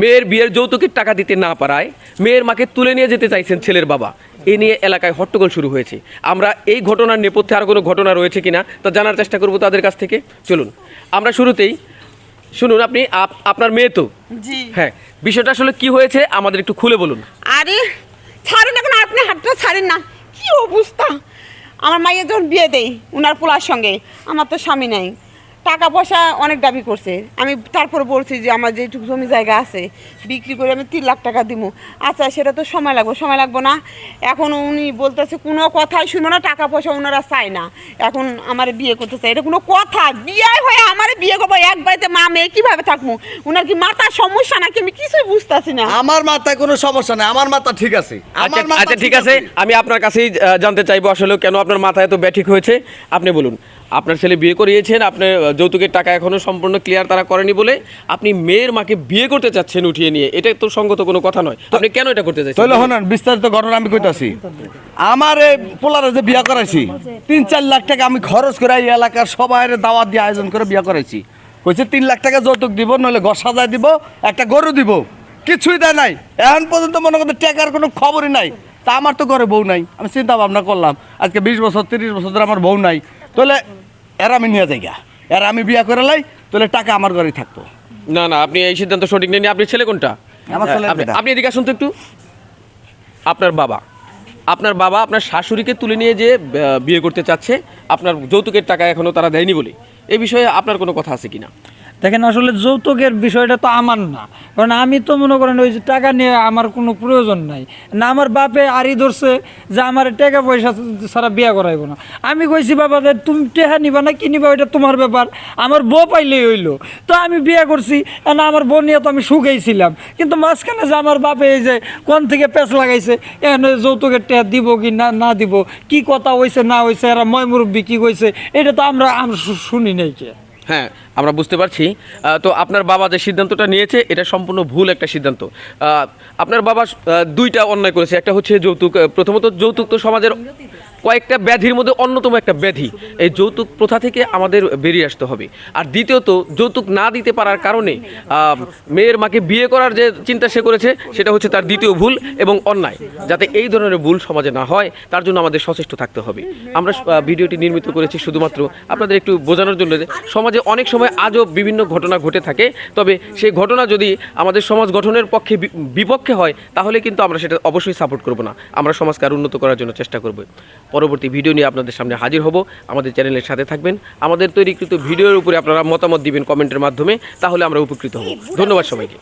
মেয়ের বিয়ের যৌতুকের টাকা দিতে না পারায় মেয়ের মাকে তুলে নিয়ে যেতে চাইছেন ছেলের বাবা। এ নিয়ে এলাকায় হট্টগোল শুরু হয়েছে। আমরা এই ঘটনার নেপথ্যে আরও কোনো ঘটনা রয়েছে কিনা তা জানার চেষ্টা করব তাদের কাছ থেকে। চলুন আমরা শুরুতেই শুনুন, আপনি আপনার মেয়ে তো? জি। হ্যাঁ, বিষয়টা আসলে কি হয়েছে আমাদের একটু খুলে বলুন। আরে ছাড়ুন এখন, আপনি হাতটা ছাড়েন না। কি অবস্থা! আমার মাইয়ের যখন বিয়ে দেয় উনার পোলার সঙ্গে, আমার তো স্বামী নাই, টাকা পয়সা অনেক দাবি করছে। আমি তারপরে বলছি যে আমার যেটুকু জমি জায়গা আছে বিক্রি করে আমি 3 লাখ টাকা দিব। আচ্ছা সেটা তো সময় লাগবো না। এখন উনি বলতেছে কোনো কথাই শুনো না, টাকা পয়সা ওনারা চায় না। এখন আমার বিয়ে করতে চাই, এটা কোনো কথা? বিয়ে হয়ে আমার বিয়ে করবো এক বাড়িতে, মা মেয়ে কীভাবে থাকবো? ওনার কি মাথার সমস্যা নাকি? আমি কিছুই বুঝতেছি না। আমার মাথায় কোনো সমস্যা নেই, আমার মাথা ঠিক আছে। আচ্ছা ঠিক আছে, আমি আপনার কাছেই জানতে চাইবো আসলে কেন আপনার মাথায় এত ব্যাঠিক হয়েছে। আপনি বলুন, আপনার ছেলে বিয়ে করিয়েছেন, আপনার যৌতুকের টাকা এখনো সম্পূর্ণ ক্লিয়ার তারা করেনি বলে আপনি মেয়ের মাকে বিয়ে করতে চাচ্ছেন উঠিয়ে নিয়ে, এটা তো সঙ্গত কোনো কথা নয়। আপনি কেন এটা করতে চাইছেন? তাহলে শুনুন, বিস্তারিত ঘটনা আমি কইতাছি। আমার এই পোলারে যে বিয়া করাইছি 3-4 লাখ টাকা আমি খরচ করে এই এলাকার সবাই দাওয়াত দিয়ে আয়োজন করে বিয়া করাইছি। কইছে 3 লাখ টাকা যৌতুক দিব, নইলে ঘর সাজায় দিব, একটা গরু দিব। কিছুই দেয় নাই এখন পর্যন্ত। মনে করতে টাকার কোনো খবরই নাই। তা আমার তো ঘরে বউ নাই। আমি চিন্তা ভাবনা করলাম আজকে 20 বছর 30 বছর ধরে আমার বউ নাই, তাহলে এরা আমি নিয়ে যাই গা, এরা আমি বিয়া করে লাই, তাহলে টাকা আমার ঘরেই থাকতো। না না, আপনি এই সিদ্ধান্ত সঠিক নেননি। আপনার ছেলে কোনটা? আমার ছেলে আপনি এদিকে আসুন তো একটু। আপনার বাবা আপনার শাশুড়িকে তুলে নিয়ে যে বিয়ে করতে চাচ্ছে, আপনার যৌতুকের টাকা এখনো তারা দেয়নি বলে, এই বিষয়ে আপনার কোনো কথা আছে কিনা? দেখেন আসলে যৌতুকের বিষয়টা তো আমার না, কারণ আমি তো মনে করেন ওই যে টাকা নিয়ে আমার কোনো প্রয়োজন নাই না। আমার বাপে আড়ি ধরছে যে আমার টাকা পয়সা ছাড়া বিয়ে করাইব না। আমি কইছি বাবা তুমি টেহা নিবা না কি নিবা ওইটা তোমার ব্যাপার, আমার বউ পাইলেই হইলো। তো আমি বিয়ে করছি, না আমার বউ নিয়ে তো আমি সুখেই ছিলাম। কিন্তু মাঝখানে যে আমার বাপে এই যে কোন থেকে পেঁচ লাগাইছে, এখানে যৌতুকের টেহা দিব কি না দিব, কি কথা হয়েছে না হয়েছে, এরা ময় মুরব্বী কী কইছে, এটা তো আমরা শুনি নাই। কে হ্যাঁ, আমরা বুঝতে পারছি। তো আপনার বাবা যে সিদ্ধান্তটা নিয়েছে এটা সম্পূর্ণ ভুল একটা সিদ্ধান্ত। আপনার বাবা দুইটা অন্যায় করেছে। একটা হচ্ছে যৌতুক। প্রথমত যৌতুক তো সমাজের কয়েকটা ব্যাধির মধ্যে অন্যতম একটা ব্যাধি। এই যৌতুক প্রথা থেকে আমাদের বেরিয়ে আসতে হবে। আর দ্বিতীয়ত যৌতুক না দিতে পারার কারণে মেয়ের মাকে বিয়ে করার যে চিন্তা সে করেছে সেটা হচ্ছে তার দ্বিতীয় ভুল এবং অন্যায়। যাতে এই ধরনের ভুল সমাজে না হয় তার জন্য আমাদের সচেষ্ট থাকতে হবে। আমরা ভিডিওটি নির্মিত করেছি শুধুমাত্র আপনাদের একটু বোঝানোর জন্য যে সমাজে অনেক সময় আজও বিভিন্ন ঘটনা ঘটে থাকে, তবে সেই ঘটনা যদি আমাদের সমাজ গঠনের পক্ষে বিপক্ষে হয় তাহলে কিন্তু আমরা সেটা অবশ্যই সাপোর্ট করব না। আমরা সমাজকে আরও উন্নত করার জন্য চেষ্টা করব। পরবর্তী ভিডিও নিয়ে আপনাদের সামনে হাজির হব। আমাদের চ্যানেলের সাথে থাকবেন। আমাদের তৈরিকৃত ভিডিওর উপরে আপনারা মতামত দিবেন কমেন্টের মাধ্যমে, তাহলে আমরা উপকৃত হব। ধন্যবাদ সবাইকে।